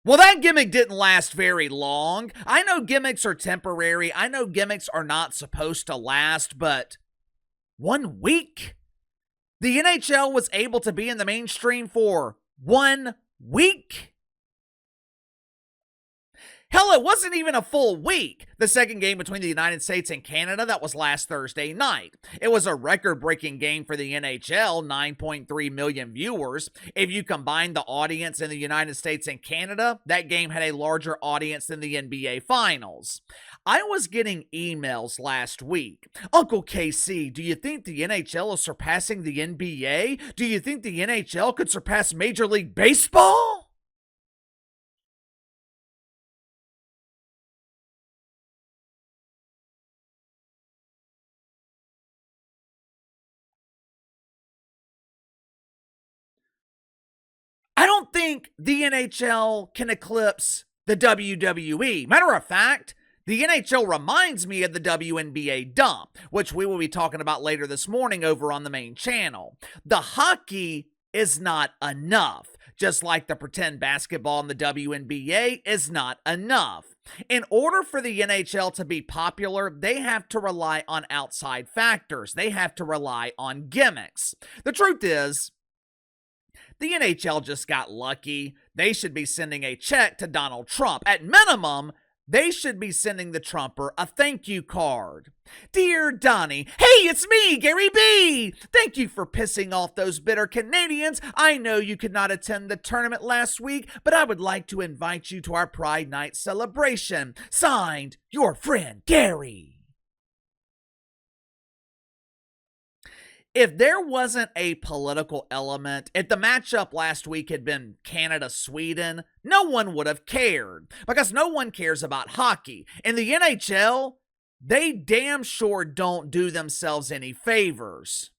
Well, that gimmick didn't last very long. I know gimmicks are temporary. I know gimmicks are not supposed to last, but 1 week? The NHL was able to be in the mainstream for 1 week? Hell, it wasn't even a full week. The second game between the United States and Canada, that was last Thursday night. It was a record-breaking game for the NHL, 9.3 million viewers. If you combine the audience in the United States and Canada, that game had a larger audience than the NBA Finals. I was getting emails last week. Uncle KC, do you think the NHL is surpassing the NBA? Do you think the NHL could surpass Major League Baseball? I don't think the NHL can eclipse the WWE. Matter of fact, the NHL reminds me of the WNBA dump, which we will be talking about later this morning over on the main channel. The hockey is not enough, just like the pretend basketball in the WNBA is not enough. In order for the NHL to be popular, they have to rely on outside factors. They have to rely on gimmicks. The truth is, the NHL just got lucky. They should be sending a check to Donald Trump. At minimum, they should be sending the Trumper a thank you card. Dear Donnie, hey, it's me, Gary B. Thank you for pissing off those bitter Canadians. I know you could not attend the tournament last week, but I would like to invite you to our Pride Night celebration. Signed, your friend, Gary. If there wasn't a political element, if the matchup last week had been Canada-Sweden, no one would have cared, because no one cares about hockey. In the NHL, they damn sure don't do themselves any favors.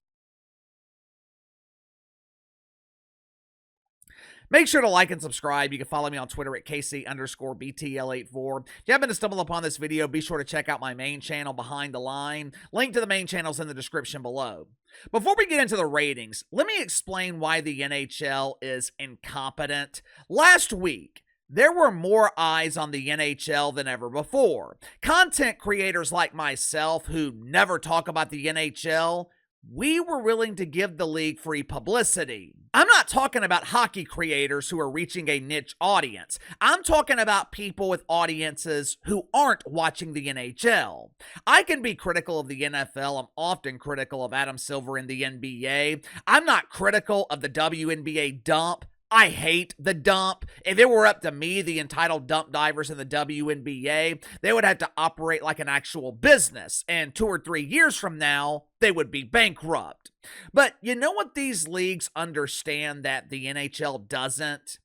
Make sure to like and subscribe. You can follow me on Twitter at KC_BTL84. If you happen to stumble upon this video, be sure to check out my main channel, Behind the Line. Link to the main channel is in the description below. Before we get into the ratings, let me explain why the NHL is incompetent. Last week, there were more eyes on the NHL than ever before. Content creators like myself who never talk about the NHL, we were willing to give the league free publicity. I'm not talking about hockey creators who are reaching a niche audience. I'm talking about people with audiences who aren't watching the NHL. I can be critical of the NFL. I'm often critical of Adam Silver in the NBA. I'm not critical of the WNBA dump. I hate the dump. If it were up to me, the entitled dump divers in the WNBA, they would have to operate like an actual business, and 2 or 3 years from now, they would be bankrupt. But you know what these leagues understand that the NHL doesn't?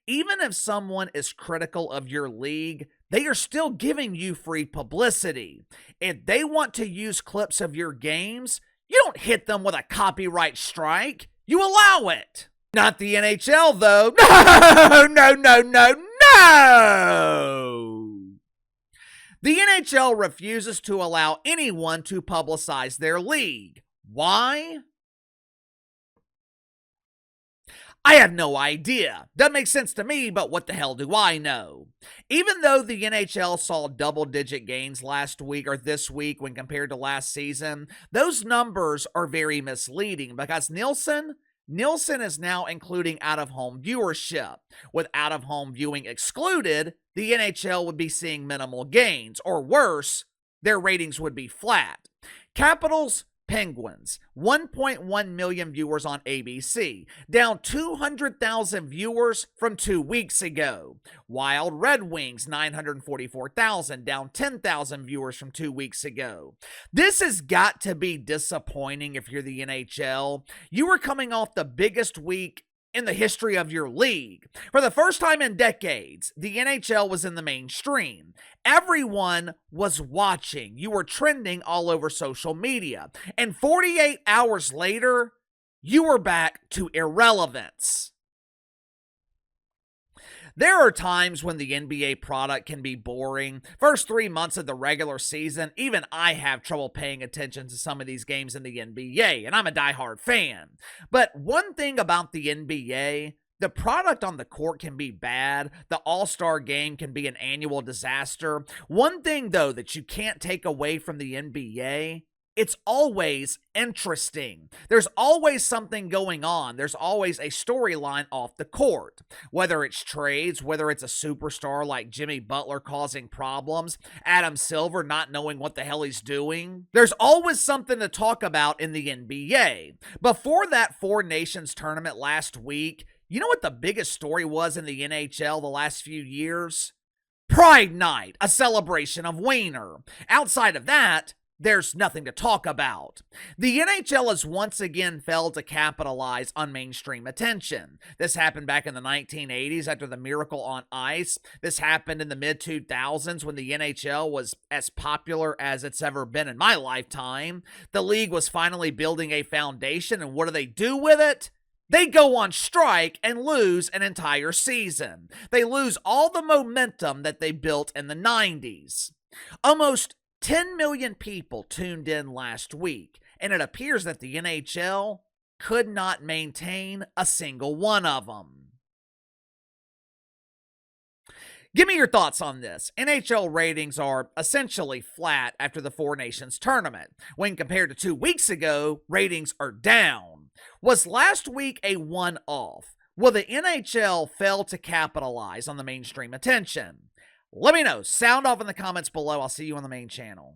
Even if someone is critical of your league, they are still giving you free publicity. If they want to use clips of your games, you don't hit them with a copyright strike. You allow it. Not the NHL, though. No! The NHL refuses to allow anyone to publicize their league. Why? I have no idea. Doesn't make sense to me, but what the hell do I know? Even though the NHL saw double-digit gains last week or this week when compared to last season, those numbers are very misleading because Nielsen is now including out-of-home viewership. With out-of-home viewing excluded, the NHL would be seeing minimal gains, or worse, their ratings would be flat. Capitals, Penguins, 1.1 million viewers on ABC, down 200,000 viewers from 2 weeks ago. Wild Red Wings, 944,000, down 10,000 viewers from 2 weeks ago. This has got to be disappointing if you're the NHL. You were coming off the biggest week in the history of your league. For the first time in decades, the NHL was in the mainstream. Everyone was watching. You were trending all over social media. And 48 hours later, you were back to irrelevance. There are times when the NBA product can be boring. First 3 months of the regular season, even I have trouble paying attention to some of these games in the NBA, and I'm a diehard fan. But one thing about the NBA, The product on the court can be bad. The All-Star game can be an annual disaster. One thing, though, that you can't take away from the NBA, it's always interesting. There's always something going on. There's always a storyline off the court. Whether it's trades, whether it's a superstar like Jimmy Butler causing problems, Adam Silver not knowing what the hell he's doing. There's always something to talk about in the NBA. Before that Four Nations tournament last week, you know what the biggest story was in the NHL the last few years? Pride Night, a celebration of Wiener. Outside of that, there's nothing to talk about. The NHL has once again failed to capitalize on mainstream attention. This happened back in the 1980s after the Miracle on Ice. This happened in the mid-2000s when the NHL was as popular as it's ever been in my lifetime. The league was finally building a foundation, and what do with it? They go on strike and lose an entire season. They lose all the momentum that they built in the 90s. Almost 10 million people tuned in last week, and it appears that the NHL could not maintain a single one of them. Give me your thoughts on this. NHL ratings are essentially flat after the Four Nations tournament. When compared to 2 weeks ago, ratings are down. Was last week a one-off? Will the NHL fail to capitalize on the mainstream attention? Let me know. Sound off in the comments below. I'll see you on the main channel.